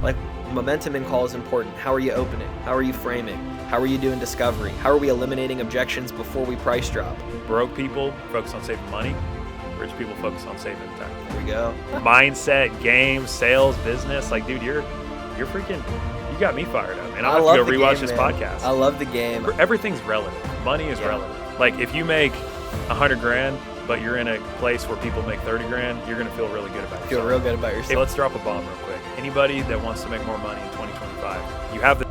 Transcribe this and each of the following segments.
Like, momentum in call is important. How are you opening? How are you framing? How are you doing discovery? How are we eliminating objections before we price drop? Broke people focus on saving money. Rich people focus on saving time. There we go. Mindset, games, sales, business. Like, dude, you're freaking, you got me fired up. And I I'm love going to go the rewatch game, this man. podcast. I love the game. Everything's relative. Money is relative. Like, if you make $100,000, but you're in a place where people make $30,000, you're going to feel really good about yourself. Feel real good about yourself. Hey, let's drop a bomb real quick. Anybody that wants to make more money in 2025, you have the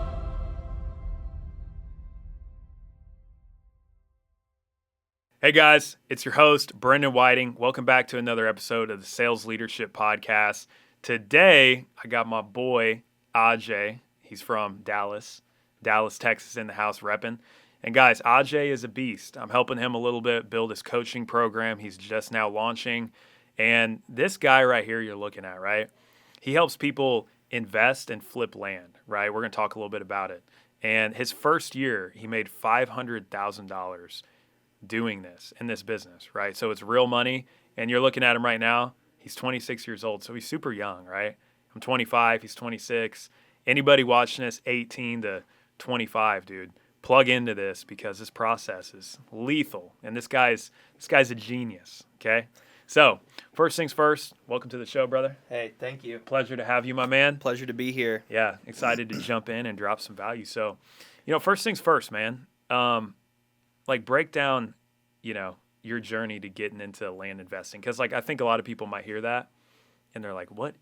Hey guys, it's your host, Brendan Whiting. Welcome back to another episode of the Sales Leadership Podcast. Today, I got my boy, Ajay. He's from Dallas, Texas, in the house repping. And guys, Ajay is a beast. I'm helping him a little bit build his coaching program. He's just now launching. And this guy right here you're looking at, right? He helps people invest and flip land, right? We're going to talk a little bit about it. And his first year, he made $500,000 doing this in this business, right? So it's real money, and you're looking at him right now. He's 26 years old, so he's super young, right? I'm 25, he's 26. Anybody watching this 18 to 25, dude, plug into this because this process is lethal, and this guy's a genius, okay? So first things first, welcome to the show, brother. Hey, thank you. Pleasure to have you, my man. Pleasure to be here. Yeah, excited to jump in and drop some value. So, first things first, man. Break down, your journey to getting into land investing. Because, I think a lot of people might hear that, and they're like, what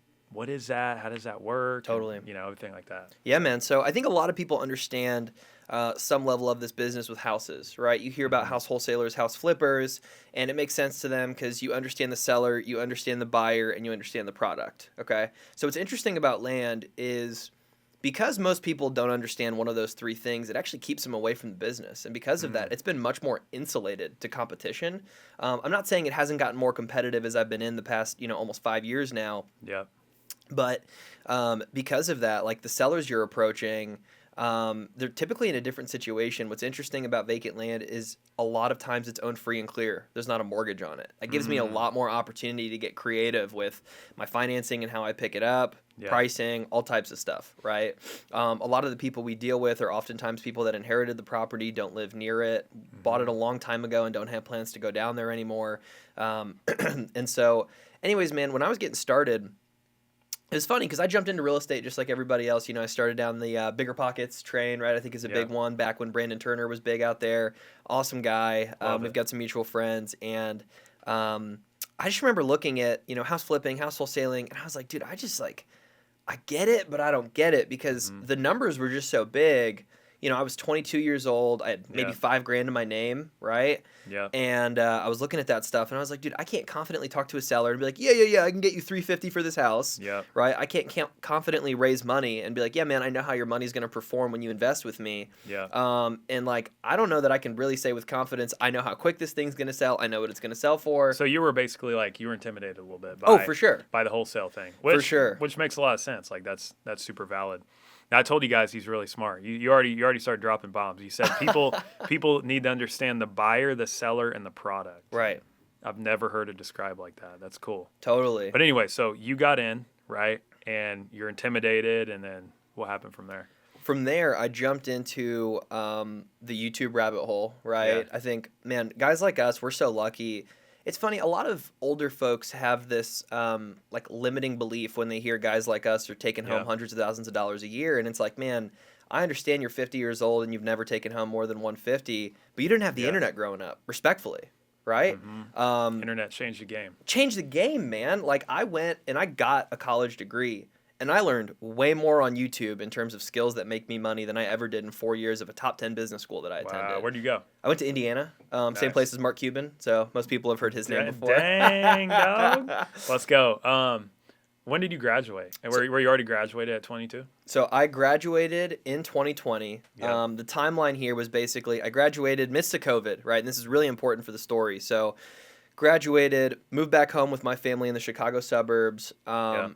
is that? How does that work? Totally. And, everything like that. Yeah, man. So I think a lot of people understand some level of this business with houses, right? You hear about house wholesalers, house flippers, and it makes sense to them because you understand the seller, you understand the buyer, and you understand the product, okay? So what's interesting about land is because most people don't understand one of those three things, it actually keeps them away from the business. And because of that, it's been much more insulated to competition. I'm not saying it hasn't gotten more competitive as I've been in the past, almost 5 years now. Yeah. But because of that, the sellers you're approaching, they're typically in a different situation. What's interesting about vacant land is a lot of times it's owned free and clear. There's not a mortgage on it. That gives me a lot more opportunity to get creative with my financing and how I pick it up, pricing, all types of stuff, right? A lot of the people we deal with are oftentimes people that inherited the property, don't live near it, bought it a long time ago and don't have plans to go down there anymore. And so anyways, man, when I was getting started, it was funny because I jumped into real estate just like everybody else. I started down the Bigger Pockets train, right? I think is a big one back when Brandon Turner was big out there. Awesome guy. We've got some mutual friends. And I just remember looking at, house flipping, house wholesaling. And I was like, dude, I get it, but I don't get it because the numbers were just so big. I was 22 years old. I had maybe $5,000 in my name, right? Yeah. And I was looking at that stuff, and I was like, dude, I can't confidently talk to a seller and be like, yeah, I can get you $350 for this house, right? I can't confidently raise money and be like, yeah, man, I know how your money's going to perform when you invest with me. Yeah. And I don't know that I can really say with confidence, I know how quick this thing's going to sell. I know what it's going to sell for. So you were basically you were intimidated a little bit for sure, by the wholesale thing, for sure, which makes a lot of sense. That's super valid. Now, I told you guys he's really smart. You already started dropping bombs. You said people need to understand the buyer, the seller, and the product. Right. I've never heard it described like that. That's cool. Totally. But anyway, so you got in, right? And you're intimidated, and then what happened from there? From there, I jumped into the YouTube rabbit hole, right? Yeah. I think, man, guys like us, we're so lucky. It's funny, a lot of older folks have this limiting belief when they hear guys like us are taking home hundreds of thousands of dollars a year, and it's like, man, I understand you're 50 years old and you've never taken home more than 150, but you didn't have the internet growing up, respectfully, right? Internet changed the game. Changed the game, man. I went and I got a college degree, and I learned way more on YouTube in terms of skills that make me money than I ever did in 4 years of a top 10 business school that I attended. Wow, where'd you go? I went to Indiana, same place as Mark Cuban, so most people have heard his name before. Dang, dog. Let's go. When did you graduate? And were you already graduated at 22? So I graduated in 2020. Yeah. The timeline here was basically I graduated midst of COVID, right? And this is really important for the story. So graduated, moved back home with my family in the Chicago suburbs, Yeah.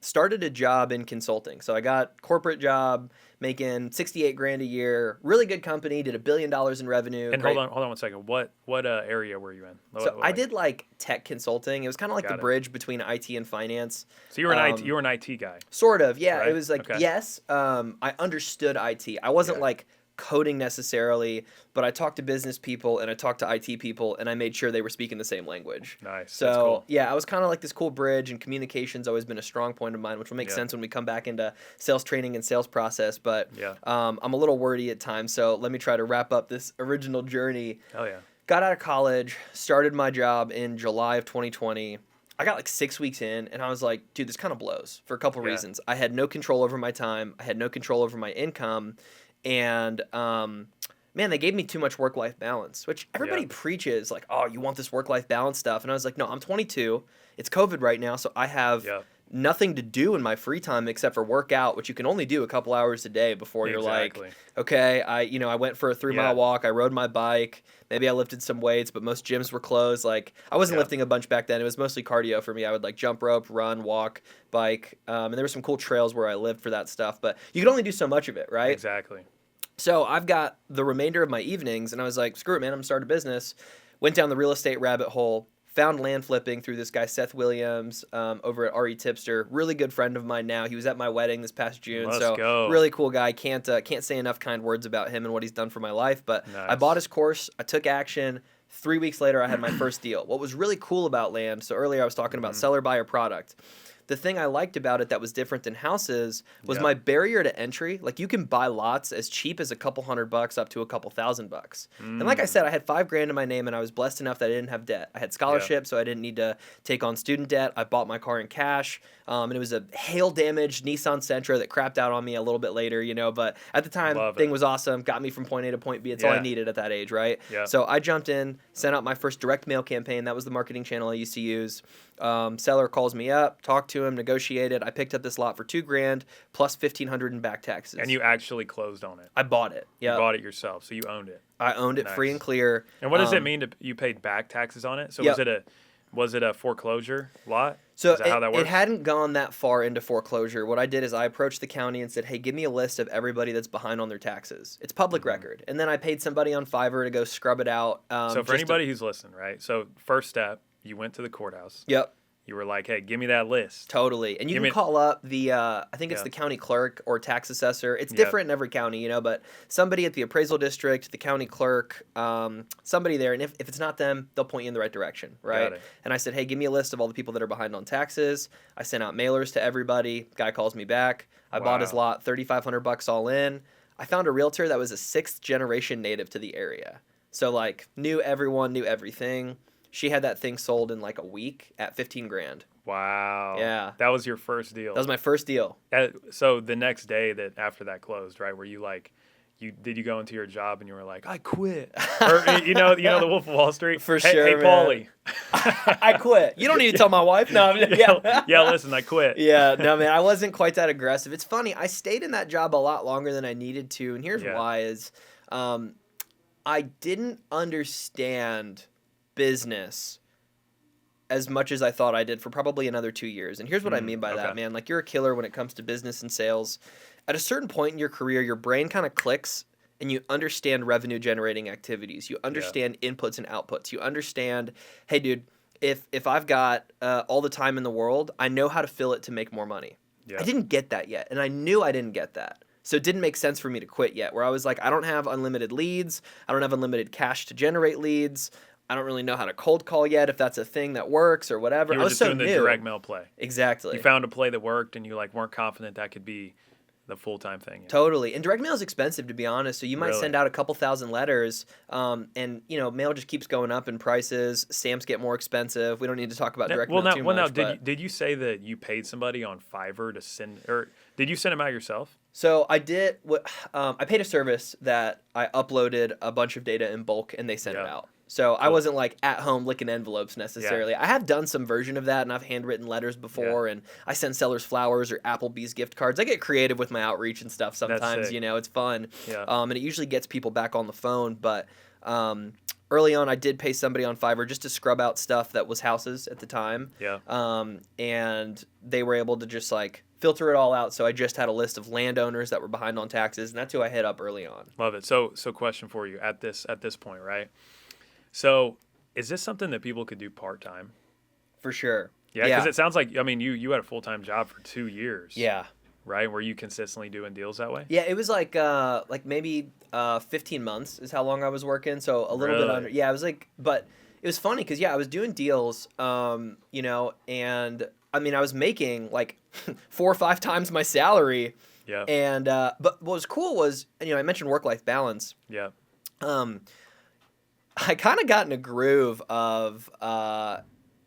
started a job in consulting. So I got corporate job making 68 grand a year, really good company, did $1 billion in revenue. And Great. hold on 1 second. What area were you in? So I Like, did like tech consulting. It was kind of like the got it. bridge between IT and finance. So you were an IT. You were an IT guy, Sort of, yeah. It right? was like, Okay. yes, I understood IT. I wasn't Yeah. like coding necessarily, but I talked to business people and I talked to IT people and I made sure they were speaking the same language. Nice. So, That's cool. yeah, I was kind of like this cool bridge, and communication's always been a strong point of mine, which will make Yeah. sense when we come back into sales training and sales process. But Yeah. I'm a little wordy at times, so let me try to wrap up this original journey. Hell yeah. Got out of college, started my job in July of 2020. I got like 6 weeks in, and I was like, dude, this kind of blows for a couple Yeah. reasons. I had no control over my time. I had no control over my income. And, man, they gave me too much work-life balance, which everybody Yeah. preaches, like, oh, you want this work-life balance stuff. And I was like, no, I'm 22. It's COVID right now, so I have Yeah. nothing to do in my free time except for work out, which you can only do a couple hours a day before you're Exactly. like, okay, I went for a 3-mile Yeah. walk. I rode my bike. Maybe I lifted some weights, but most gyms were closed. Like, I wasn't Yeah. lifting a bunch back then. It was mostly cardio for me. I would like jump rope, run, walk, bike. And there were some cool trails where I lived for that stuff, but you could only do so much of it, right? Exactly. So I've got the remainder of my evenings, and I was like, screw it, man, I'm gonna start a business. Went down the real estate rabbit hole, found land flipping through this guy, Seth Williams, over at RE Tipster. Really good friend of mine now. He was at my wedding this past June. Let's so go. really cool guy. Can't say enough kind words about him and what he's done for my life. But I Nice. bought his course. I took action. 3 weeks later, I had my first deal. What was really cool about land, so earlier I was talking about seller, buyer, product. The thing I liked about it that was different than houses was Yeah. my barrier to entry. Like, you can buy lots as cheap as a couple $100 up to a couple $1,000. And like I said, I had $5,000 in my name, and I was blessed enough that I didn't have debt. I had scholarship, so I didn't need to take on student debt. I bought my car in cash, and it was a hail-damaged Nissan Sentra that crapped out on me a little bit later, but at the time, Love thing it. was awesome. Got me from point A to point B. It's all I Yeah. needed at that age, right? Yeah. So I jumped in, sent out my first direct mail campaign. That was the marketing channel I used to use. Seller calls me up, talked to him, negotiated. I picked up this lot for $2,000 plus $1,500 in back taxes. And you actually closed on it. I bought it. You Yeah, bought it yourself, so you owned it. I owned it free Nice. and clear. And what does it mean to you paid back taxes on it? So Yep. was it a foreclosure lot? So Is that how that it works? hadn't gone that far into foreclosure. What I did is I approached the county and said, hey, give me a list of everybody that's behind on their taxes. It's public record. And then I paid somebody on Fiverr to go scrub it out. So for just to- anybody who's listening, right? So first step, you went to the courthouse. Yep. You were like, hey, give me that list. Totally. And you Give can me- call up the, I think it's Yeah. the county clerk or tax assessor. It's Yep. different in every county, but somebody at the appraisal district, the county clerk, somebody there. And if it's not them, they'll point you in the right direction, right? Got it. And I said, hey, give me a list of all the people that are behind on taxes. I sent out mailers to everybody. Guy calls me back. I bought his Wow. lot, $3,500 all in. I found a realtor that was a 6th generation native to the area. So, like, knew everyone, knew everything. She had that thing sold in like a week at $15,000. Wow. Yeah. That was your first deal. That was my first deal. So the next day that after that closed, right? Were you like, did you go into your job and you were like, I quit? Or the Wolf of Wall Street? For Hey, sure, Hey, man. Paulie. I quit. You don't need to tell my wife. No, Yeah, listen, I quit. Yeah, no, man, I wasn't quite that aggressive. It's funny. I stayed in that job a lot longer than I needed to, and here's Yeah. why: is I didn't understand business as much as I thought I did for probably another 2 years. And here's what I mean by that, okay. man. Like, you're a killer when it comes to business and sales. At a certain point in your career, your brain kind of clicks and you understand revenue generating activities. You understand inputs and outputs. You understand, hey, dude, if I've got all the time in the world, I know how to fill it to make more money. Yeah. I didn't get that yet, and I knew I didn't get that. So it didn't make sense for me to quit yet, where I was like, I don't have unlimited leads. I don't have unlimited cash to generate leads. I don't really know how to cold call yet, if that's a thing that works or whatever. You I were was just so doing the new. direct mail play. Exactly. You found a play that worked and you weren't confident that could be the full-time thing. Totally. And direct mail is expensive, to be honest. So you might Really? send out a couple thousand letters, and mail just keeps going up in prices. Stamps get more expensive. We don't need to talk about direct mail too much. But did you say that you paid somebody on Fiverr to send, or did you send them out yourself? So I did I paid a service that I uploaded a bunch of data in bulk and they sent it Yeah. out. So I wasn't like at home licking envelopes necessarily. I have done some version of that, and I've handwritten letters before, and I send sellers flowers or Applebee's gift cards. I get creative with my outreach and stuff sometimes. sick. It's fun. Yeah. And it usually gets people back on the phone. But early on, I did pay somebody on Fiverr just to scrub out stuff that was houses at the time. Yeah. And they were able to just like filter it all out. So I just had a list of landowners that were behind on taxes, and that's who I hit up early on. Love it. So question for you at this point, right? So is this something that people could do part-time? For sure. Yeah, because it sounds like, I mean, you had a full-time job for 2 years. Yeah. Right? Were you consistently doing deals that way? Yeah, it was like maybe 15 months is how long I was working. So a little bit under. Yeah, it was like, but it was funny because I was doing deals, you know, and I mean, I was making like 4 or 5 times my salary. Yeah. And but what was cool was, you know, I mentioned work-life balance. Yeah. I kind of got in a groove of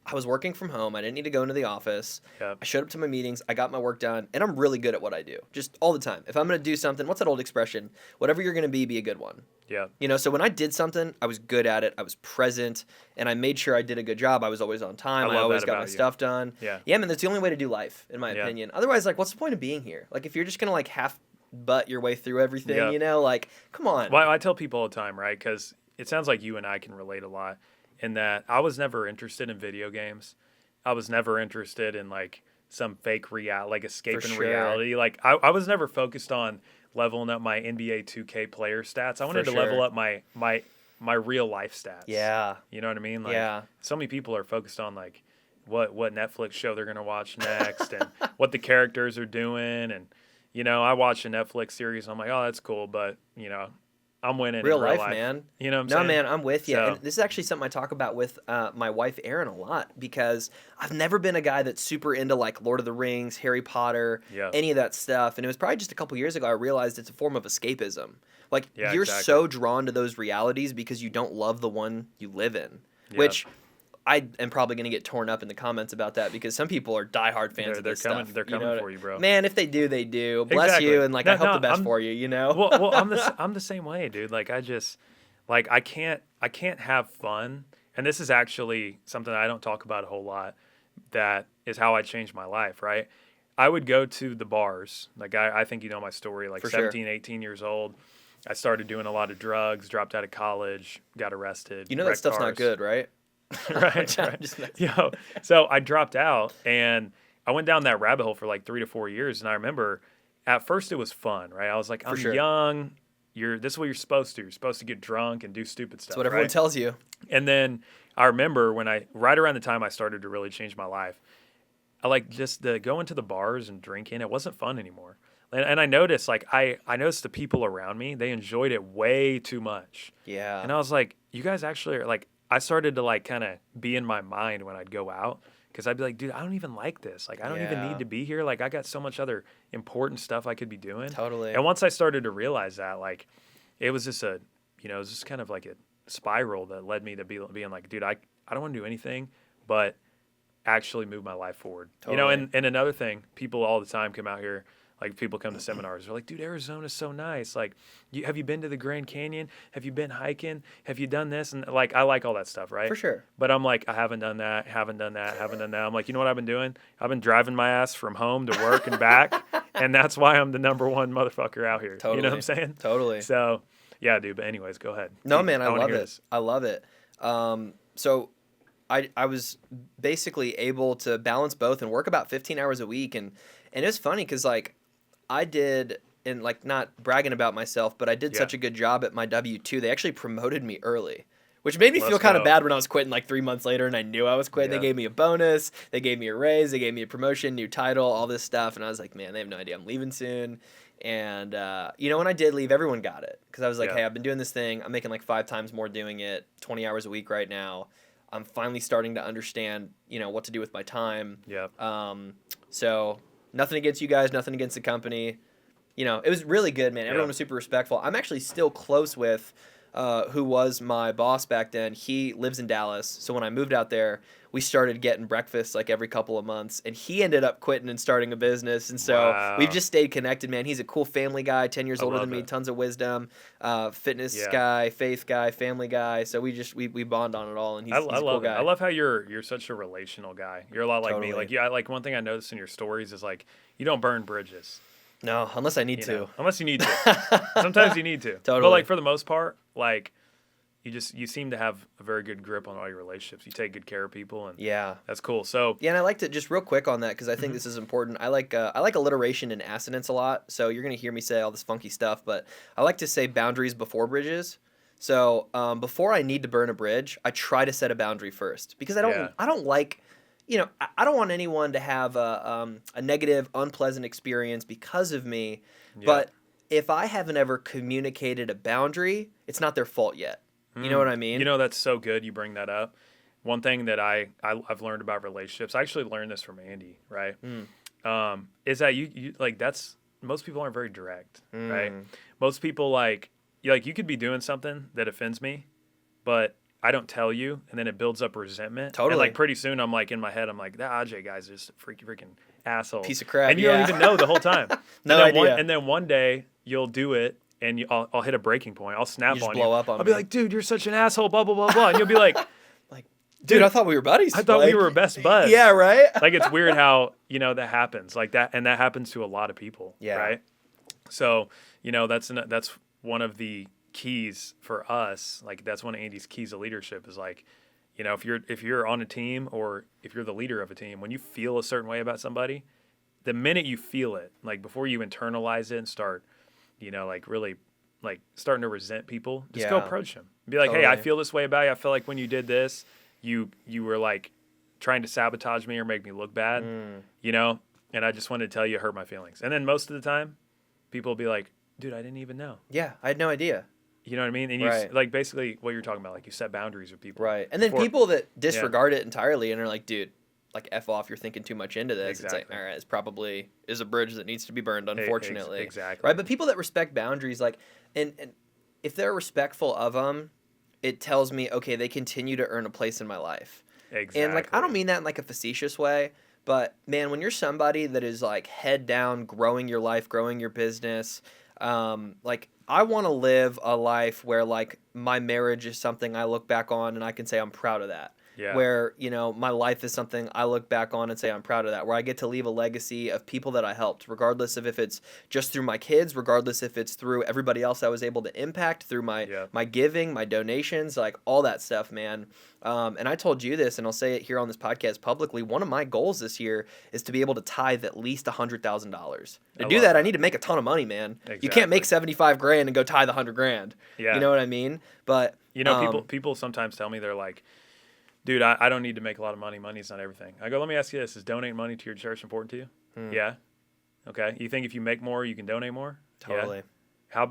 I was working from home. I didn't need to go into the office. Yep. I showed up to my meetings. I got my work done, and I'm really good at what I do, just all the time. If I'm going to do something, what's that old expression? Whatever you're going to be a good one. Yeah. You know, so when I did something, I was good at it. I was present, and I made sure I did a good job. I was always on time. I always got my stuff done. Yeah. Yeah, man, that's the only way to do life, in my opinion. Otherwise, like, what's the point of being here? Like, if you're just going to, like, half-butt your way through everything, you know, like, come on. Well, I tell people all the time, right, because it sounds like you and I can relate a lot in that I was never interested in video games. I was never interested in like some fake like escaping reality. Like I was never focused on leveling up my NBA 2K player stats. I wanted to level up my real life stats. Yeah. You know what I mean? Like so many people are focused on like what Netflix show they're going to watch next and what the characters are doing. And, you know, I watch a Netflix series and I'm like, oh, that's cool. But, you know, I'm winning real in real life, man. You know what I'm saying? No, man, I'm with you. So, and this is actually something I talk about with my wife, Erin, a lot because I've never been a guy that's super into like Lord of the Rings, Harry Potter, any of that stuff. And it was probably just a couple years ago I realized it's a form of escapism. Like you're so drawn to those realities because you don't love the one you live in, which I am probably going to get torn up in the comments about that because some people are diehard fans of this stuff. They're coming for you, bro. Man, if they do, they do. Bless you, and like I hope the best for you. You know. well, I'm the same way, dude. Like I just like I can't have fun, and this is actually something I don't talk about a whole lot. That is how I changed my life. Right, I would go to the bars. Like I think you know my story. Like 17, 18 years old. I started doing a lot of drugs. Dropped out of college. Got arrested. You know that stuff's not good, right? right. So I dropped out and I went down that rabbit hole for like 3 to 4 years. And I remember at first it was fun, right? I was like, I'm young. This is what you're supposed to. You're supposed to get drunk and do stupid stuff. That's what everyone tells you. And then I remember when right around the time I started to really change my life, I like just going to the bars and drinking. It wasn't fun anymore. And I noticed like I noticed the people around me, they enjoyed it way too much. Yeah. And I was like, you guys actually are like, I started to like kind of be in my mind when I'd go out because I'd be like, dude, I don't even like this. Like, I don't even need to be here. Like, I got so much other important stuff I could be doing. Totally. And once I started to realize that, like, it was just it was just kind of like a spiral that led me to being like, dude, I don't want to do anything but actually move my life forward. Totally. You know, and another thing, people all the time come out here. Like people come to seminars, they're like, dude, Arizona's so nice. Like, have you been to the Grand Canyon? Have you been hiking? Have you done this? And like, I like all that stuff, right? For sure. But I'm like, I haven't done that. I'm like, you know what I've been doing? I've been driving my ass from home to work and back. And that's why I'm the number one motherfucker out here. Totally. You know what I'm saying? Totally. So, yeah, dude. But anyways, go ahead. No, man, I love it. This. I love it. So I was basically able to balance both and work about 15 hours a week. And it's funny because like, I did, and like not bragging about myself, but I did such a good job at my W-2. They actually promoted me early, which made me feel kind of bad when I was quitting like 3 months later and I knew I was quitting. They gave me a bonus, they gave me a raise, they gave me a promotion, new title, all this stuff. And I was like, man, they have no idea I'm leaving soon. And, you know, when I did leave, everyone got it. Because I was like, hey, I've been doing this thing. I'm making like 5 times more doing it, 20 hours a week right now. I'm finally starting to understand, you know, what to do with my time. So nothing against you guys, nothing against the company. You know, it was really good, man. Everyone was super respectful. I'm actually still close with who was my boss back then. He lives in Dallas. So when I moved out there, we started getting breakfast like every couple of months. And he ended up quitting and starting a business. And so we've just stayed connected, man. He's a cool family guy, 10 years older than me, tons of wisdom, fitness guy, faith guy, family guy. So we bond on it all. And he's a cool guy. I love how you're such a relational guy. You're a lot like me. Like, like one thing I noticed in your stories is like, you don't burn bridges. No, unless I need to. Unless you need to. Sometimes you need to. Totally. But like for the most part, like you seem to have a very good grip on all your relationships. You take good care of people, and Yeah. that's cool. So Yeah, and I like to just real quick on that because I think this is important. I like alliteration and assonance a lot. So you're gonna hear me say all this funky stuff, but I like to say boundaries before bridges. So before I need to burn a bridge, I try to set a boundary first because yeah, I don't like, I don't want anyone to have a negative, unpleasant experience because of me. yeah. But if I haven't ever communicated a boundary, it's not their fault yet. You know what I You mean? know, that's so good you bring that up. One thing that I've learned about relationships, I actually learned this from Andy, right? Mm. Is that you like that's most people aren't very direct, right? Mm. Most people you could be doing something that offends me, but I don't tell you, and then it builds up resentment. And Totally. like pretty soon, I'm like in my head, I'm like that Aj guy's just a freaking asshole, Piece of crap. and you Yeah. don't even know the whole time. No and then idea. and then one day you'll do it, and I'll hit a breaking point. I'll snap You just on blow you. up on I'll be me. like, dude, you're such an asshole, blah blah blah blah, and you'll be like, Like, dude, I thought we were buddies. I thought we were best buds. Yeah, right? Like it's weird how that happens like that, and that happens to a lot of people. Yeah. Right. So that's one of the keys for us. Like that's one of Andy's keys to leadership is like, if you're on a team or if you're the leader of a team, when you feel a certain way about somebody, the minute you feel it, like before you internalize it and start, like really like starting to resent people, just go Yeah. approach them. Be like, hey, I Totally. feel this way about you. I feel like when you did this, you were like trying to sabotage me or make me look bad, and I just wanted to tell you it hurt my feelings. And then most of the time, people will be like, dude, I didn't even know. Yeah, I had no idea. You know what I mean? And Right. like basically what you're talking about, like you set boundaries with people. Right. And then Before- people that disregard it entirely and are like, dude, like F off, you're thinking too much into this. It's like, Exactly. all right, it's probably is a bridge that needs to be burned, unfortunately. Exactly. Right. But people that respect boundaries, like, and if they're respectful of them, it tells me, okay, they continue to earn a place in my life. Exactly. And like, I don't mean that in like a facetious way, but man, when you're somebody that is like head down, growing your life, growing your business, like I want to live a life where like my marriage is something I look back on and I can say I'm proud of that. Yeah. Where, my life is something I look back on and say I'm proud of that. Where I get to leave a legacy of people that I helped, regardless of if it's just through my kids, regardless if it's through everybody else I was able to impact through my giving, my donations, like all that stuff, man. And I told you this, and I'll say it here on this podcast publicly. One of my goals this year is to be able to tithe at least $100,000. To do that, I need to make a ton of money, man. You can't make 75 grand and go tithe 100 grand. Yeah. You know what I mean? But people sometimes tell me they're like, dude, I don't need to make a lot of money. Money's not everything. I go, let me ask you this: is donating money to your church important to you? Yeah. Okay. You think if you make more, you can donate more? Totally. Yeah. How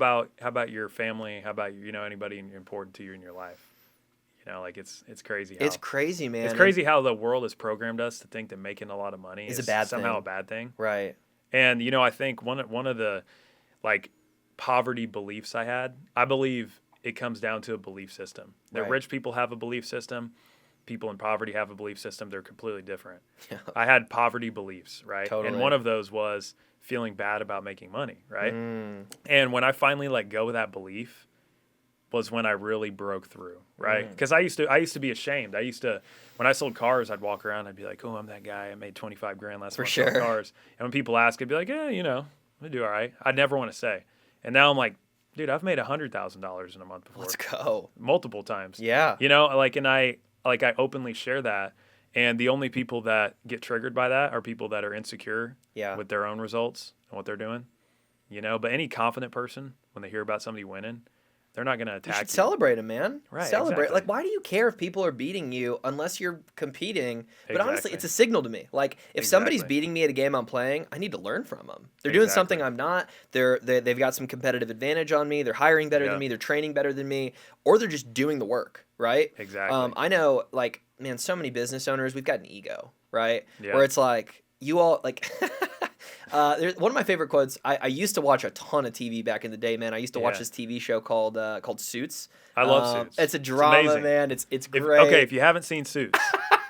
about your family? How about anybody important to you in your life? Like it's crazy. It's crazy, man. It's crazy how the world has programmed us to think that making a lot of money Is is a bad somehow thing. a bad thing. Right. And I think one of the like poverty beliefs I believe it comes down to a belief system. That Right. rich people have a belief system, people in poverty have a belief system. They're completely different. Yeah. I had poverty beliefs, right? Totally. And one of those was feeling bad about making money, right? And when I finally let go of that belief was when I really broke through, right? Because I used to be ashamed. When I sold cars, I'd walk around, I'd be like, oh, I'm that guy. I made 25 grand last For month sure. selling cars. And when people ask, I'd be like, I do all right. I'd never want to say. And now I'm like, dude, I've made $100,000 in a month before. Let's go. Multiple times. Yeah. And I openly share that. And the only people that get triggered by that are people that are insecure with their own results and what they're doing. But any confident person, when they hear about somebody winning, they're not going to You attack should you. celebrate them, man. Right, Celebrate. exactly. Like, why do you care if people are beating you unless you're competing? But honestly, Exactly. it's a signal to me. Like, if somebody's Exactly. beating me at a game I'm playing, I need to learn from them. They're doing something Exactly. I'm not. They've got some competitive advantage on me. They're hiring better Yeah. than me. They're training better than me. Or they're just doing the work, right? Exactly. I know, like, man, so many business owners, we've got an ego, right? Yeah. Where it's like, you all, like... there's one of my favorite quotes. I used to watch a ton of TV back in the day, man. I used to watch Yeah. this TV show called Suits. I love Suits. It's a drama, amazing. man. It's great. If you haven't seen Suits,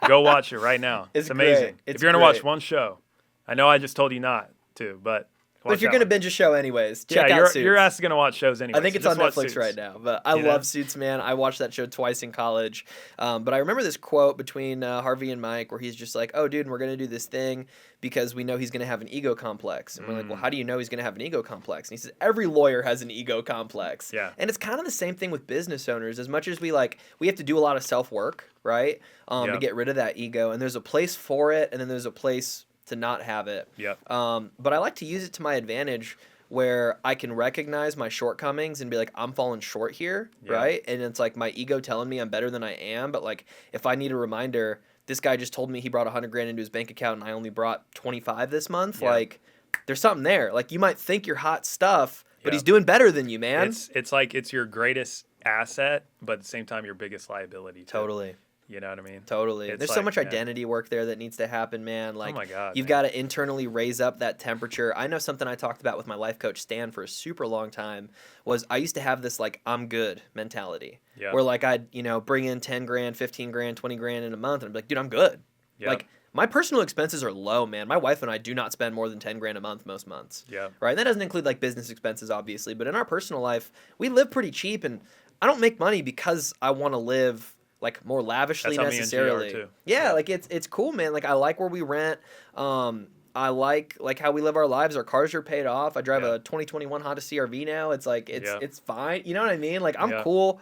go watch it right now. It's amazing. great. It's if you're going to watch great. one show, I know I just told you not to, but But Watch if you're that gonna one. binge a show anyways, Yeah, check out Suits. your ass is gonna watch shows anyway. I think So it's just on watch Netflix right Suits. now, but I You know? love Suits, man. I watched that show twice in college. But I remember this quote between Harvey and Mike where he's just like, "Oh, dude, we're gonna do this thing because we know he's gonna have an ego complex." And we're like, "Well, how do you know he's gonna have an ego complex?" And he says, "Every lawyer has an ego complex." Yeah. And it's kind of the same thing with business owners. As much as we have to do a lot of self work, right, to Yep. get rid of that ego. And there's a place for it, and then there's a place to not have it. Yep. But I like to use it to my advantage where I can recognize my shortcomings and be like, I'm falling short here, Yeah. right? And it's like my ego telling me I'm better than I am. But like, if I need a reminder, this guy just told me he brought 100 grand into his bank account and I only brought 25 this month. Yeah. Like, there's something there. Like, you might think you're hot stuff, but Yeah. he's doing better than you, man. It's like it's your greatest asset, but at the same time your biggest liability too. Totally. You know what I mean? Totally. It's There's so like, much man. identity work there that needs to happen, man. Like, Oh my God, you've man. got to internally raise up that temperature. I know something I talked about with my life coach, Stan, for a super long time was I used to have this, like, I'm good mentality. Yeah. Where, like, I'd, bring in 10 grand, 15 grand, 20 grand in a month. And I'd be like, dude, I'm good. Yeah. Like, my personal expenses are low, man. My wife and I do not spend more than 10 grand a month most months. Yeah. Right? And that doesn't include, like, business expenses, obviously. But in our personal life, we live pretty cheap. And I don't make money because I want to live like more lavishly That's how me and GR necessarily. too. Yeah, Yeah. like it's cool, man. Like I like where we rent. I like how we live our lives. Our cars are paid off. I drive Yeah. a 2021 Honda CRV now. It's like Yeah. it's fine. You know what I mean? Like I'm Yeah. cool.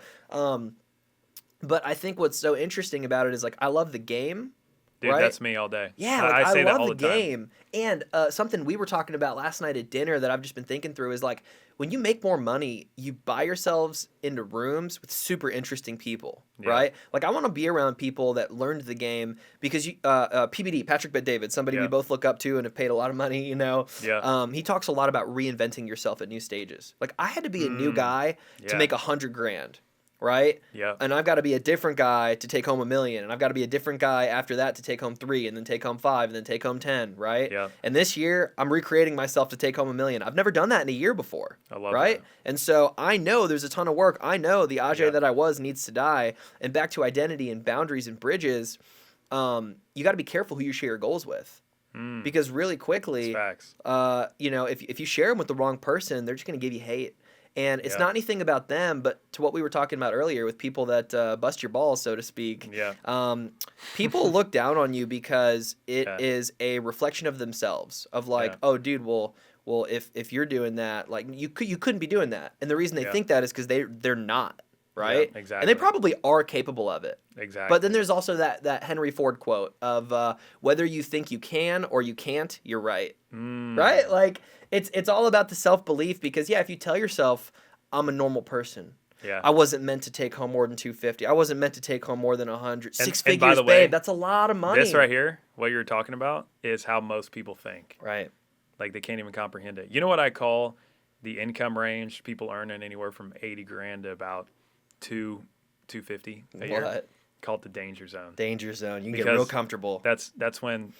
But I think what's so interesting about it is like I love the game. Dude, right? that's me all day. Yeah, like, I say that love all the the time. game. And something we were talking about last night at dinner that I've just been thinking through is like when you make more money, you buy yourselves into rooms with super interesting people, Yeah. right? Like I want to be around people that learned the game because PBD, Patrick Bet-David, somebody we Yeah. both look up to and have paid a lot of money, Yeah. he talks a lot about reinventing yourself at new stages. Like I had to be a new guy to Yeah. make 100 grand. Right? Yeah. And I've got to be a different guy to take home $1 million. And I've got to be a different guy after that to take home 3 and then take home 5 and then take home 10, right? Yeah. And this year, I'm recreating myself to take home $1 million. I've never done that in a year before. I love right? that. And so I know there's a ton of work. I know the Ajay Yeah. that I was needs to die. And back to identity and boundaries and bridges, you got to be careful who you share your goals with. Because really quickly, That's facts. if you share them with the wrong person, they're just going to give you hate. And it's Yeah. not anything about them, but to what we were talking about earlier with people that bust your balls, so to speak. Yeah. People look down on you because it Yeah. is a reflection of themselves. Of like, Yeah. oh, dude, well, if you're doing that, like you couldn't be doing that. And the reason they Yeah. think that is because they're not, right? And exactly. they probably are capable of it. Exactly. But then there's also that Henry Ford quote of whether you think you can or you can't, you're right. Right? Like it's all about the self-belief because if you tell yourself I'm a normal person. Yeah. I wasn't meant to take home more than 250. I wasn't meant to take home more than 100. Six and by figures, the way, babe. That's a lot of money. This right here, what you're talking about, is how most people think. Right. Like they can't even comprehend it. You know what I call the income range people earning anywhere from 80 grand to about 250 a year? What? Call it the danger zone. Danger zone. You can get Because real comfortable. That's when,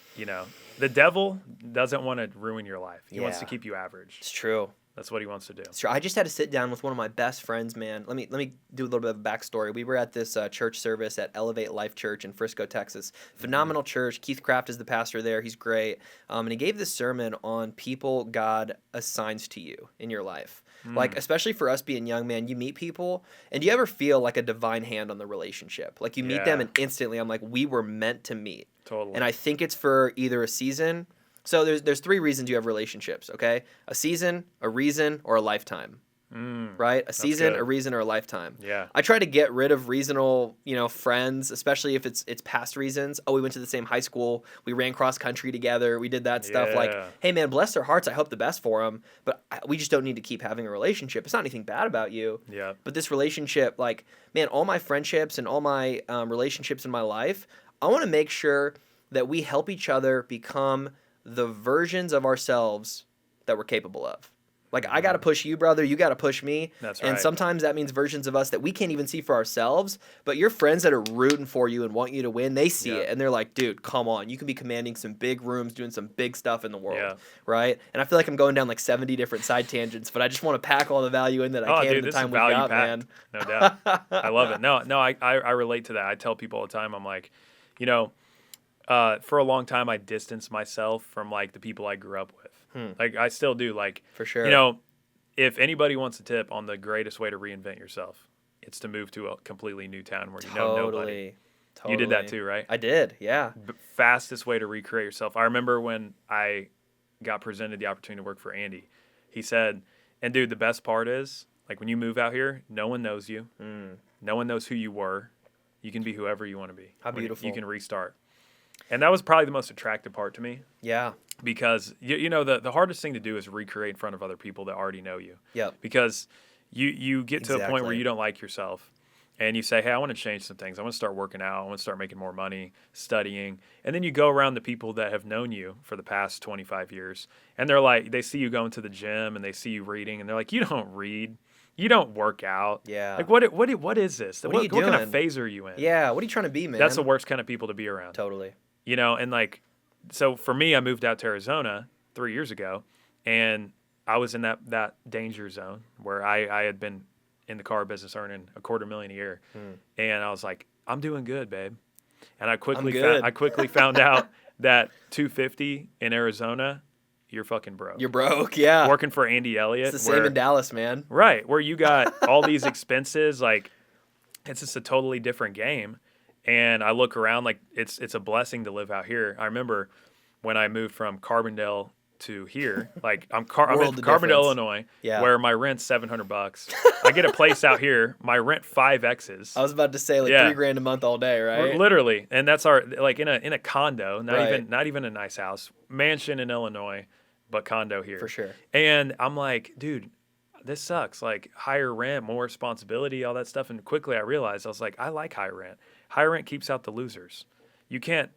the devil doesn't want to ruin your life. He wants to Yeah. keep you average. It's true. That's what he wants to do. It's true. I just had to sit down with one of my best friends, man. Let me do a little bit of a backstory. We were at this church service at Elevate Life Church in Frisco, Texas. Phenomenal church. Keith Craft is the pastor there. He's great. And he gave this sermon on people God assigns to you in your life. Like, especially for us being young, man, you meet people, and do you ever feel like a divine hand on the relationship? Like, you meet them, Yeah. and instantly I'm like, we were meant to meet. Totally. And I think it's for either a season. So there's 3 reasons you have relationships, okay? A season, a reason, or a lifetime. Right? A season, good. a reason, or a lifetime. Yeah. I try to get rid of reasonal, friends, especially if it's past reasons. Oh, we went to the same high school. We ran cross country together. We did that stuff. Like, Yeah. hey, man, bless their hearts. I hope the best for them. But we just don't need to keep having a relationship. It's not anything bad about you. Yeah. But this relationship, like, man, all my friendships and all my relationships in my life, I want to make sure that we help each other become the versions of ourselves that we're capable of. Like, I got to push you, brother. You got to push me. That's And right. sometimes that means versions of us that we can't even see for ourselves. But your friends that are rooting for you and want you to win, they see Yeah. it. And they're like, dude, come on. You can be commanding some big rooms, doing some big stuff in the world. Yeah. Right? And I feel like I'm going down like 70 different side tangents, but I just want to pack all the value in that I Oh, can in dude, the this time is we've value got, packed. man. No doubt. I love it. No, I relate to that. I tell people all the time, I'm like, for a long time, I distanced myself from like the people I grew up with. Like I still do. Like, For sure. you know, if anybody wants a tip on the greatest way to reinvent yourself, it's to move to a completely new town where you know nobody. Totally. You did that too, right? I did, yeah. Fastest way to recreate yourself. I remember when I got presented the opportunity to work for Andy. He said, and dude, the best part is, like when you move out here, no one knows you. No one knows who you were. You can be whoever you want to be. How beautiful. You can restart. And that was probably the most attractive part to me. Yeah. Because, you know, the hardest thing to do is recreate in front of other people that already know you. Yep. Because you get to a point where you don't like yourself. And you say, hey, I want to change some things. I want to start working out. I want to start making more money, studying. And then you go around the people that have known you for the past 25 years. And they're like, they see you going to the gym and they see you reading. And they're like, you don't read. You don't work out. Yeah. Like, what is this? What are you what kind of doing? phase are you in? Yeah. What are you trying to be, man? That's the worst kind of people to be around. Totally. You know, and like, so for me, I moved out to Arizona 3 years ago. And I was in that danger zone where I had been in the car business earning $250,000 a year. And I was like, I'm doing good, babe. And I quickly found out that 250 in Arizona, you're fucking broke. You're broke, yeah. Working for Andy Elliott. It's the same in Dallas, man. Right, where you got all these expenses, like it's just a totally different game. And I look around like it's a blessing to live out here. I remember when I moved from Carbondale to here, like I'm in Carbondale, Illinois, where my rent's $700. I get a place out here, my rent 5X's. I was about to say like $3,000 a month all day, right? Literally, and that's our like in a condo, not even a nice house, mansion in Illinois, but condo here for sure. And I'm like, dude, this sucks. Like higher rent, more responsibility, all that stuff. And quickly I realized I was like, I like high rent. High rent keeps out the losers. You can't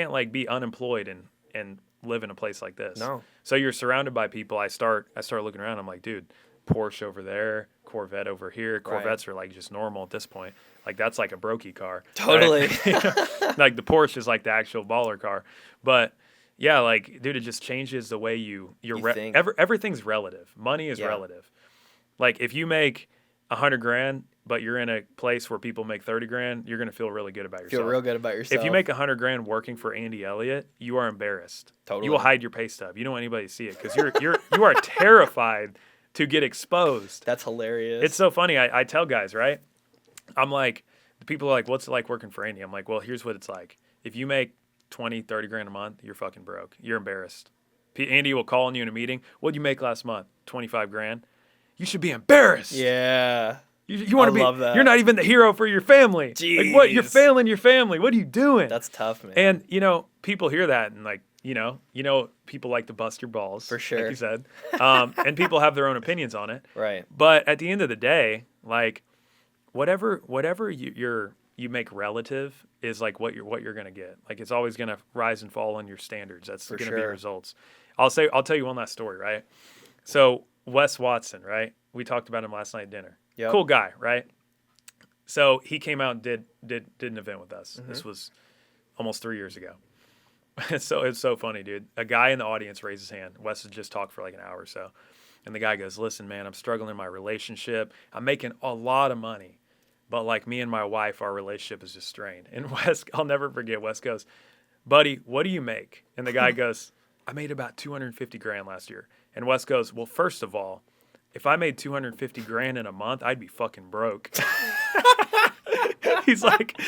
like be unemployed and live in a place like this. No. So you're surrounded by people. I start looking around. I'm like, dude, Porsche over there, Corvette over here. Corvettes are like just normal at this point. Like that's like a brokey car. Totally. Right? Like the Porsche is like the actual baller car. But yeah, like dude, it just changes the way you think. Everything's relative. Money is relative. Like if you make $100,000, but you're in a place where people make $30,000, you're gonna feel really good about yourself. Feel real good about yourself. If you make $100,000 working for Andy Elliott, you are embarrassed. Totally. You will hide your pay stub. You don't want anybody to see it because you are terrified to get exposed. That's hilarious. It's so funny. I tell guys, right? I'm like, the people are like, what's it like working for Andy? I'm like, well, here's what it's like. If you make 20, 30 grand a month, you're fucking broke. You're embarrassed. Andy will call on you in a meeting. What'd you make last month? 25 grand. You should be embarrassed. Yeah. You want to be. Love that. You're not even the hero for your family. Jeez. Like what? You're failing your family. What are you doing? That's tough, man. And you know, people hear that and like, you know, people like to bust your balls, for sure. like you said, and people have their own opinions on it. Right. But at the end of the day, like, whatever you make relative is like what you're gonna get. Like it's always gonna rise and fall on your standards. That's gonna be results. I'll tell you one last story, right? So Wes Watson, right? We talked about him last night at dinner. Yep. Cool guy, right? So he came out and did an event with us. This was almost 3 years ago. So it's so funny, dude. A guy in the audience raised his hand. Wes had just talked for like an hour or so. And the guy goes, listen, man, I'm struggling in my relationship. I'm making a lot of money. But like me and my wife, our relationship is just strained. And Wes, I'll never forget, Wes goes, buddy, what do you make? And the guy goes, I made about 250 grand last year. And Wes goes, well, first of all, if I made 250 grand in a month, I'd be fucking broke. He's like,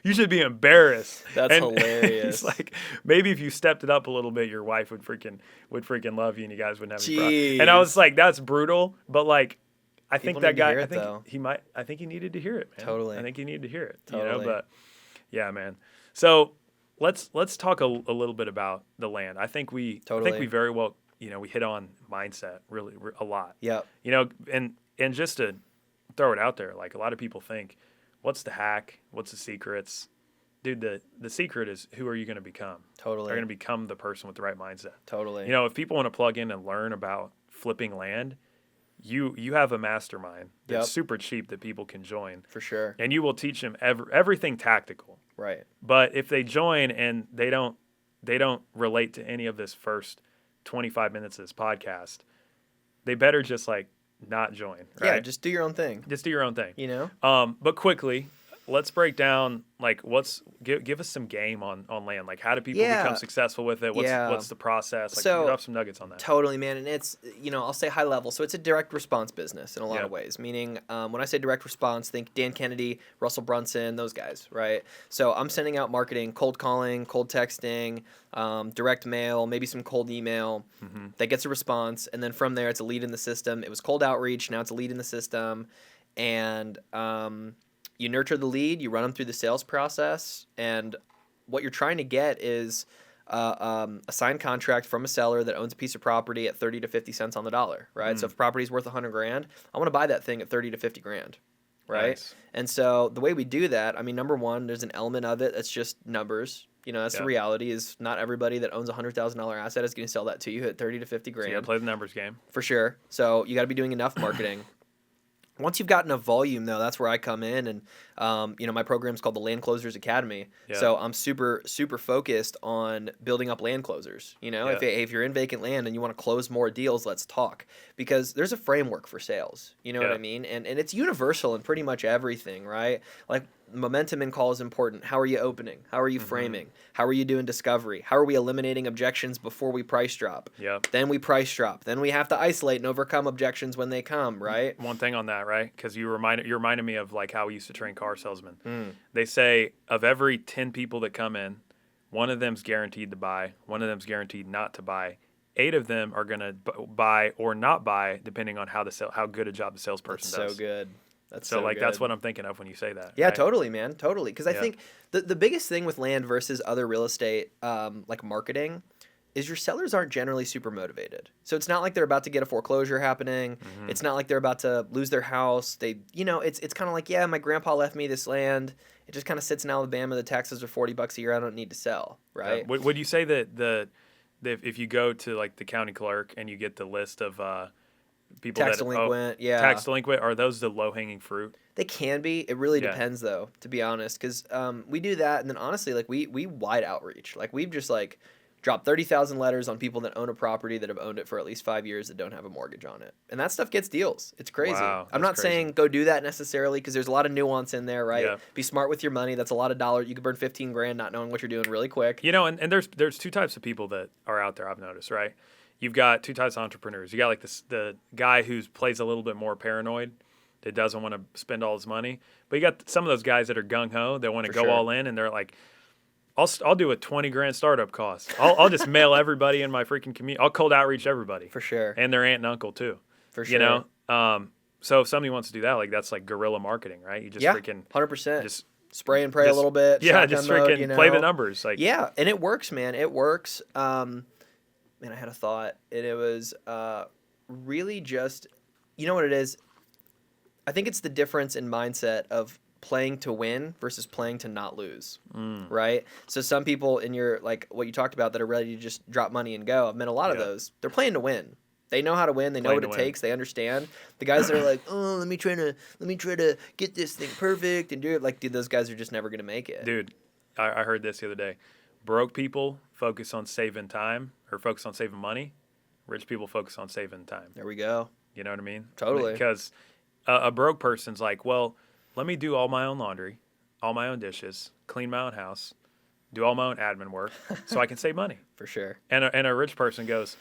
you should be embarrassed. That's hilarious. He's like, maybe if you stepped it up a little bit, your wife would freaking love you, and you guys wouldn't have any problem. And I was like, that's brutal, but like, I think that guy, I think he needed to hear it, man. Totally. I think he needed to hear it. Totally. You know, but yeah, man. So let's talk a little bit about the land. I think we very well, you know, we hit on mindset really a lot. Yeah. You know, and just to throw it out there, like a lot of people think, what's the hack? What's the secrets? Dude, the secret is who are you going to become? Totally. They're going to become the person with the right mindset. Totally. You know, if people want to plug in and learn about flipping land, you have a mastermind that's super cheap that people can join. For sure. And you will teach them everything tactical. Right. But if they join and they don't relate to any of this first 25 minutes of this podcast, they better just like not join. Right? Yeah, just do your own thing. Just do your own thing. You know? But quickly, let's break down like give us some game on land. Like, how do people become Yeah, successful with it? yeah. What's the process? Like, So drop some nuggets on that. totally, man, and it's I'll say high level. So it's a direct response business in a lot Yeah. of ways. Meaning, when I say direct response, think Dan Kennedy, Russell Brunson, those guys, right? So I'm sending out marketing, cold calling, cold texting, direct mail, maybe some cold email. Mm-hmm. That gets a response, and then from there, it's a lead in the system. It was cold outreach, now it's a lead in the system, and you nurture the lead, you run them through the sales process, and what you're trying to get is a signed contract from a seller that owns a piece of property at 30 to 50 cents on the dollar, right? So if property's worth 100 grand, I want to buy that thing at 30 to 50 grand, right? Nice. And so the way we do that, I mean, number one, there's an element of it that's just numbers. That's the Yeah. reality is not everybody that owns a $100,000 asset is going to sell that to you at 30 to 50 So you grand. gotta play the numbers game. For sure. So you got to be doing enough marketing. Once you've gotten a volume, though, that's where I come in, and my program's called the Land Closers Academy. Yeah. So I'm super focused on building up land closers. Yeah. If you're in vacant land and you want to close more deals, let's talk, because there's a framework for sales. You know what Yeah. I mean? And it's universal in pretty much everything, right? Like momentum in call is important. How are you opening? How are you framing? How are you doing discovery? How are we eliminating objections before we price drop? Yep. Then we price drop. Then we have to isolate and overcome objections when they come, right? One thing on that, right? Because you reminded me of like how we used to train car salesmen. Mm. They say of every 10 people that come in, one of them's guaranteed to buy, one of them's guaranteed not to buy. 8 of them are gonna buy or not buy, depending on how good a job the salesperson That's does. so good. That's So so like that's good. what I'm thinking of when you say that. Yeah, right? totally, man. Totally. Because I Yeah. think the biggest thing with land versus other real estate, like marketing, is your sellers aren't generally super motivated. So it's not like they're about to get a foreclosure happening. Mhm. It's not like they're about to lose their house. It's kind of like, yeah, my grandpa left me this land. It just kind of sits in Alabama. The taxes are $40 a year. I don't need to sell, right? Would you say that if you go to like the county clerk and you get the list of people Tax that delinquent, yeah. tax delinquent, are those the low hanging fruit? They can be. It really Yeah. depends, though, to be honest, because we do that, and then honestly, like we wide outreach. Like we've just like dropped 30,000 letters on people that own a property that have owned it for at least 5 years that don't have a mortgage on it, and that stuff gets deals. It's crazy. Wow, I'm that's not crazy. saying go do that necessarily, because there's a lot of nuance in there, right? Yeah. Be smart with your money. That's a lot of dollars. You could burn 15 grand not knowing what you're doing really quick. And there's two types of people that are out there, I've noticed, right? You've got two types of entrepreneurs. You got like the guy who plays a little bit more paranoid, that doesn't want to spend all his money. But you got some of those guys that are gung ho, that want to For go sure. all in, and they're like, I'll do a 20 grand startup cost. I'll just mail everybody in my freaking community. I'll cold outreach everybody, For sure. and their aunt and uncle too. For You sure. know, so if somebody wants to do that, like that's like guerrilla marketing, right? You just Yeah. freaking 100%. just Spray and pray just- a little bit. yeah, shotgun just mode, freaking play the numbers, like Yeah, and it works, man. It works. Man, I had a thought, and it was really just, you know what it is? I think it's the difference in mindset of playing to win versus playing to not lose, right? So some people in your, like what you talked about, that are ready to just drop money and go, I've met a lot of Yeah. those. They're playing to win. They know how to win. They know Playing what to it win. takes. They understand. The guys that are like, oh, let me try to get this thing perfect and do it. Like, dude, those guys are just never gonna make it. Dude, I heard this the other day. Broke people focus on saving time or focus on saving money. Rich people focus on saving time. There we go. You know what I mean? Totally. Because a broke person's like, well, let me do all my own laundry, all my own dishes, clean my own house, do all my own admin work so I can save money. For sure. And a rich person goes,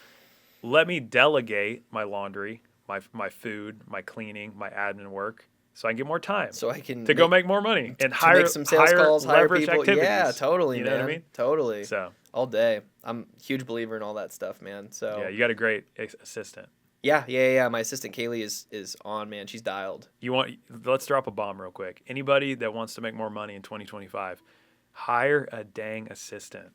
let me delegate my laundry, my food, my cleaning, my admin work so I can get more time So I can to go make more money and to hire make some sales calls, hire leverage people. activities. Yeah, totally, You know man. what I mean? Totally. So All day. I'm a huge believer in all that stuff, man. So yeah, you got a great assistant. yeah. My assistant Kaylee is on, man. She's dialed. Let's drop a bomb real quick. Anybody that wants to make more money in 2025, hire a dang assistant.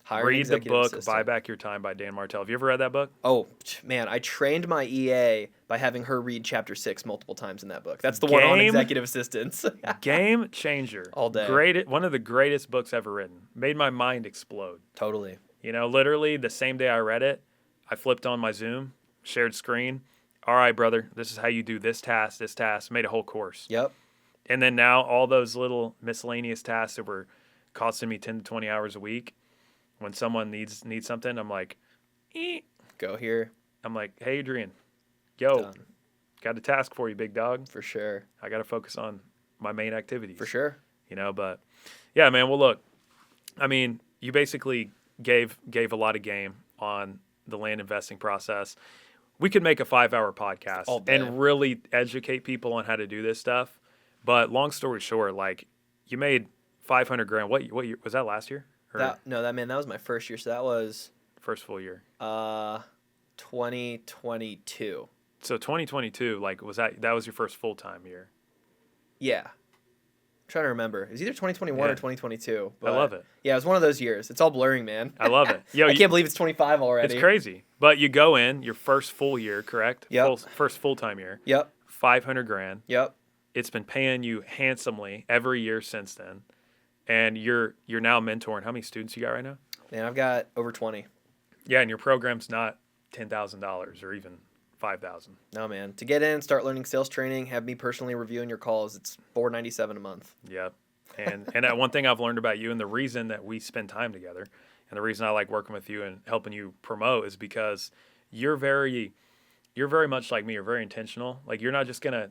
Hire an Read the executive book assistant. Buy Back Your Time by Dan Martell. Have you ever read that book? Oh man, I trained my EA by having her read chapter 6 multiple times in that book. That's the one on Game- executive assistants. Game changer. All day. One of the greatest books ever written. Made my mind explode. Totally. You know, literally the same day I read it, I flipped on my Zoom, shared screen. All right, brother, this is how you do this task, made a whole course. Yep. And then now all those little miscellaneous tasks that were costing me 10 to 20 hours a week, when someone needs something, I'm like, Go here. I'm like, hey, Adrian, yo, Done. got a task for you, big dog. For sure. I got to focus on my main activities. For sure. But yeah, man. Well, look, I mean, you basically gave a lot of game on the land investing process. We could make a 5-hour podcast All day. and really educate people on how to do this stuff. But long story short, like, you made $500,000. What year was that? Last year? Or That was my first year. So that was first full year. 2022. So 2022, like, that was your first full-time year? Yeah. I'm trying to remember. It was either 2021 or 2022. I love it. Yeah, it was one of those years. It's all blurring, man. I love it. Yo, I can't believe it's 25 already. It's crazy. But you go in your first full year, correct? Yep. First full-time year. Yep. $500,000. Yep. It's been paying you handsomely every year since then. And you're now mentoring. How many students you got right now? Man, I've got over 20. Yeah, and your program's not $10,000 or even $5,000. No, man. To get in, start learning sales training, have me personally reviewing your calls, it's $497 a month. Yep. And one thing I've learned about you, and the reason that we spend time together, and the reason I like working with you and helping you promote, is because you're very much like me. You're very intentional. Like, you're not just gonna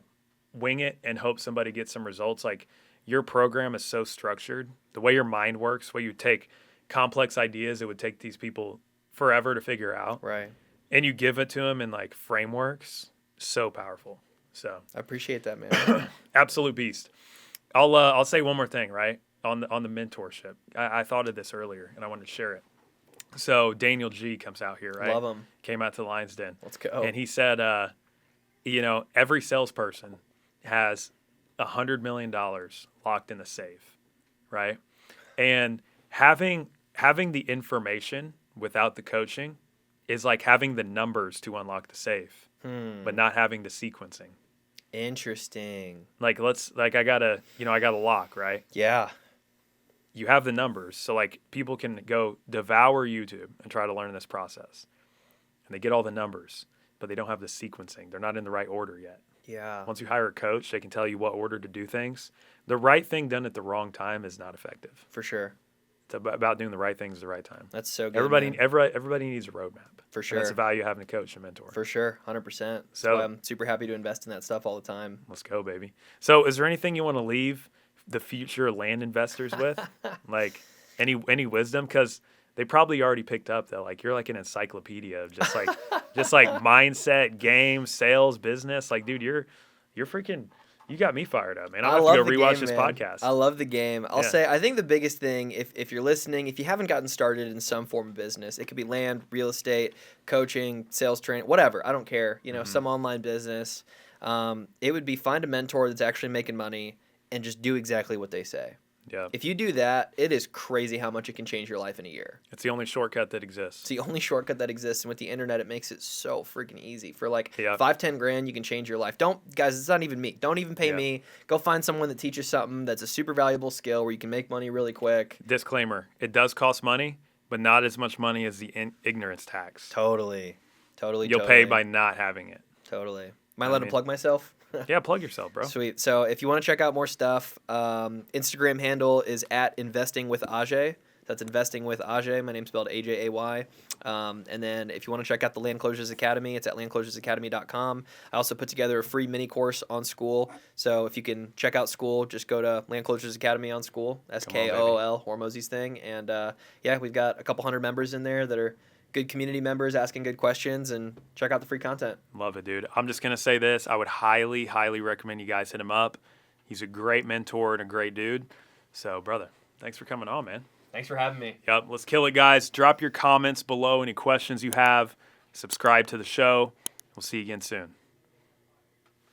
wing it and hope somebody gets some results. Like, your program is so structured. The way your mind works, where you take complex ideas that would take these people forever to figure out, Right. and you give it to them in like frameworks. So powerful. So I appreciate that, man. absolute beast. I'll say one more thing, right? On the mentorship. I thought of this earlier and I wanted to share it. So Daniel G comes out here, right? Love him. Came out to Lions Den. Let's go. And he said, every salesperson has $100 million locked in the safe, right? And having the information without the coaching is like having the numbers to unlock the safe, but not having the sequencing. Interesting. Like, I got a lock, right? Yeah. You have the numbers. So like, people can go devour YouTube and try to learn this process, and they get all the numbers, but they don't have the sequencing. They're not in the right order yet. Yeah. Once you hire a coach, they can tell you what order to do things. The right thing done at the wrong time is not effective. For sure. It's about doing the right things at the right time. That's so good. Everybody man. needs a roadmap. For And sure. that's the value of having a coach and mentor. For sure. 100%. So I'm super happy to invest in that stuff all the time. Let's go, baby. So is there anything you want to leave the future land investors with? Like any wisdom? Because they probably already picked up that like you're like an encyclopedia of just like mindset, game, sales, business. Like, dude, you're freaking. You got me fired up, man. I'll have to go rewatch this podcast. I love the game. I'll Yeah. say, I think the biggest thing, if you're listening, if you haven't gotten started in some form of business, it could be land, real estate, coaching, sales training, whatever. I don't care. Some online business. It would be find a mentor that's actually making money and just do exactly what they say. Yeah. If you do that, it is crazy how much it can change your life in a year. It's the only shortcut that exists. It's the only shortcut that exists, and with the internet, it makes it so freaking easy. For like Yeah. 5-10 grand, you can change your life. Guys, it's not even me. Don't even pay Yeah. me. Go find someone that teaches something that's a super valuable skill where you can make money really quick. Disclaimer: it does cost money, but not as much money as the ignorance tax. Totally. You'll pay by not having it. Totally. Am I allowed to plug myself? Yeah, plug yourself, bro. Sweet. So if you want to check out more stuff, Instagram handle is @investingwithajay. That's investing with Ajay. My name's spelled AJAY. And then if you want to check out the Land Closures Academy, it's at landclosuresacademy.com. I also put together a free mini course on School. So if you can check out School, just go to Land Closures Academy on School. SKOOL, Hormozzi's thing. And we've got a couple hundred members in there that are good community members asking good questions, and check out the free content. Love it, dude. I'm just going to say this. I would highly, highly recommend you guys hit him up. He's a great mentor and a great dude. So, brother, thanks for coming on, man. Thanks for having me. Yep, let's kill it, guys. Drop your comments below, any questions you have. Subscribe to the show. We'll see you again soon.